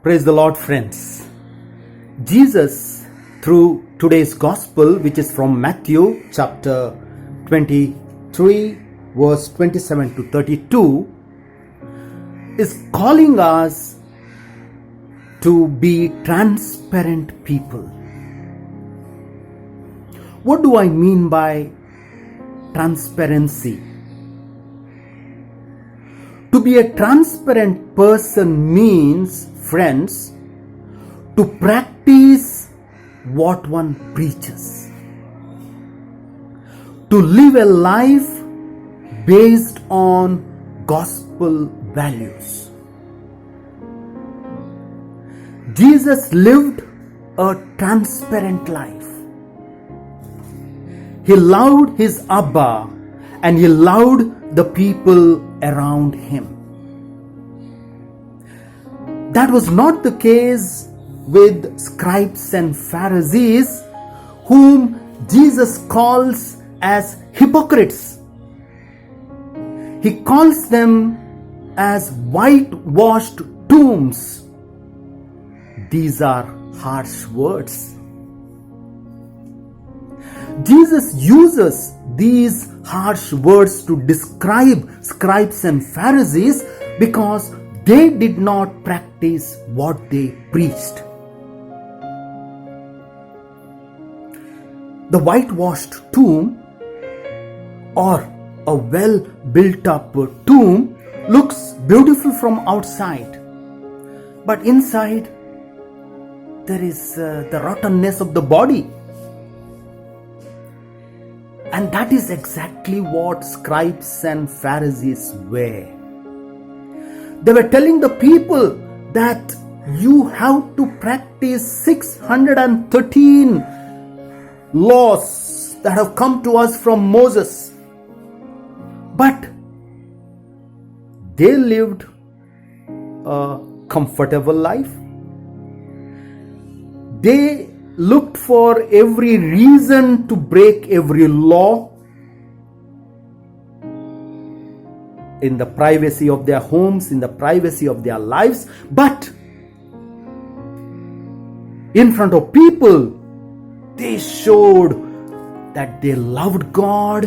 Praise the Lord, friends. Jesus, through today's gospel, which is from Matthew chapter 23, verse 27 to 32, is calling us to be transparent people. What do I mean by transparency? To be a transparent person means, friends, to practice what one preaches. To live a life based on gospel values. Jesus lived a transparent life. He loved his Abba and he loved the people around him. That was not the case with scribes and Pharisees, whom Jesus calls as hypocrites. He calls them as whitewashed tombs. These are harsh words. Jesus uses these harsh words to describe scribes and Pharisees because they did not practice what they preached. The whitewashed tomb or a well built up tomb looks beautiful from outside, but inside there is the rottenness of the body. And that is exactly what scribes and Pharisees were. They were telling the people that you have to practice 613 laws that have come to us from Moses. But they lived a comfortable life. They looked for every reason to break every law in the privacy of their homes, in the privacy of their lives. But in front of people, they showed that they loved God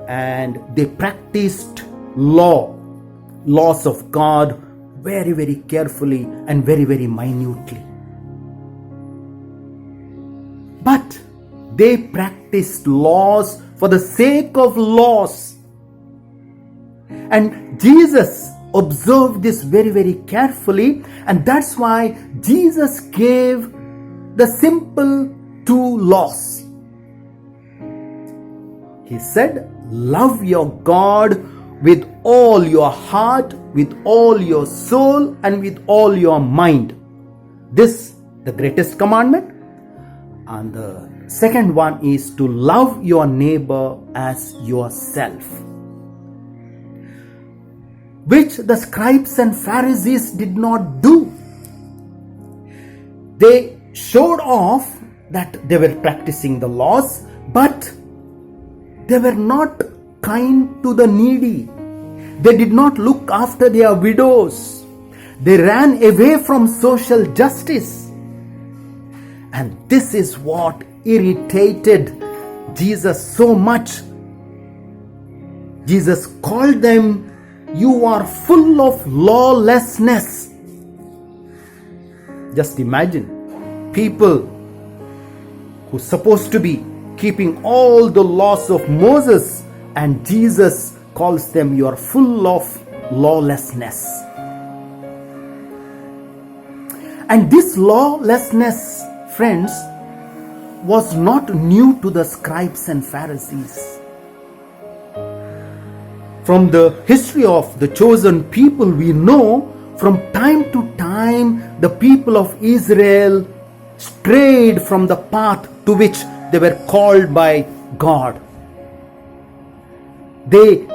and they practiced laws of God very, very carefully and very, very minutely. But they practiced laws for the sake of laws. And Jesus observed this very, very carefully, and that's why Jesus gave the simple two laws. He said, love your God with all your heart, with all your soul, and with all your mind. This, the greatest commandment. And the second one is to love your neighbor as yourself, which the scribes and Pharisees did not do. They showed off that they were practicing the laws, but they were not kind to the needy. They did not look after their widows. They ran away from social justice. And this is what irritated Jesus so much. Jesus called them, you are full of lawlessness. Just imagine, people who are supposed to be keeping all the laws of Moses, and Jesus calls them, you are full of lawlessness. And this lawlessness, friends, was not new to the scribes and Pharisees. From the history of the chosen people, we know from time to time the people of Israel strayed from the path to which they were called by God. They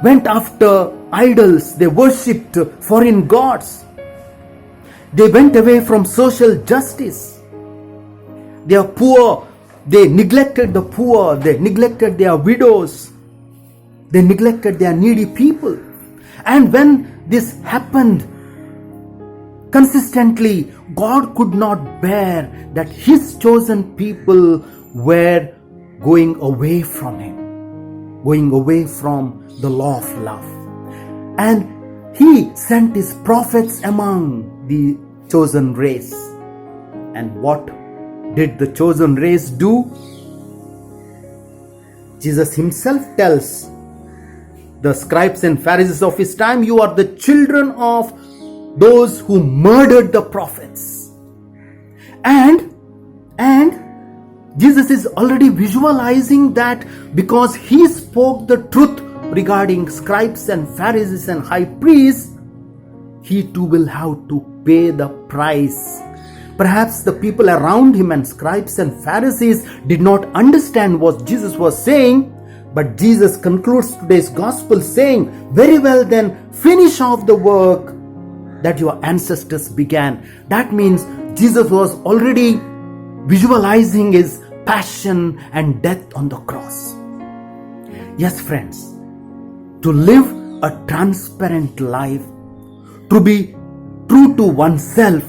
went after idols, they worshipped foreign gods. They went away from social justice. They are poor. They neglected the poor. They neglected their widows. They neglected their needy people. And when this happened, consistently, God could not bear that His chosen people were going away from Him, going away from the law of love. And He sent His prophets among the chosen race. And what did the chosen race do? Jesus Himself tells the scribes and Pharisees of His time, "You are the children of those who murdered the prophets." And Jesus is already visualizing that because He spoke the truth regarding scribes and Pharisees and high priests, He too will have to pay the price. Perhaps the people around Him and scribes and Pharisees did not understand what Jesus was saying, but Jesus concludes today's gospel saying, "Very well then, finish off the work that your ancestors began." That means Jesus was already visualizing His passion and death on the cross. Yes, friends, to live a transparent life, to be true to oneself,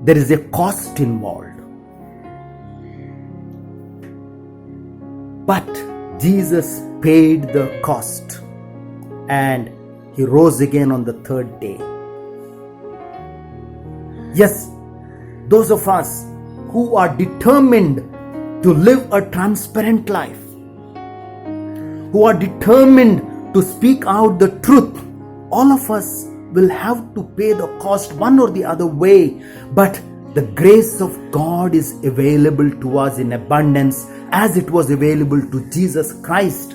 there is a cost involved. But Jesus paid the cost and He rose again on the third day. Yes, those of us who are determined to live a transparent life, who are determined to speak out the truth, all of us will have to pay the cost one or the other way. But the grace of God is available to us in abundance, as it was available to Jesus Christ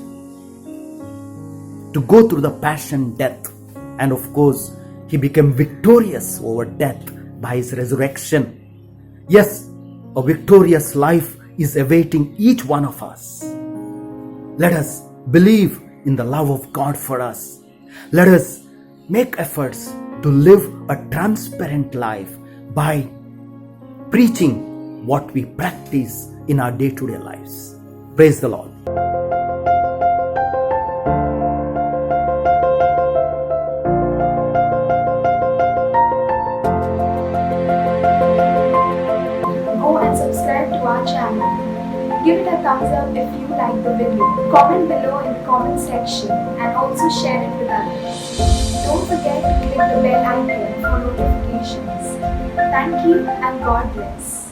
to go through the passion, death, and of course He became victorious over death by His resurrection. Yes, a victorious life is awaiting each one of us. Let us believe in the love of God for us. Let us make efforts to live a transparent life by preaching what we practice in our day-to-day lives. Praise the Lord. Go and subscribe to our channel. Give it a thumbs up if you like the video. Comment below in the comment section and also share it with others. Don't forget to click the bell icon for notifications. Thank you and God bless.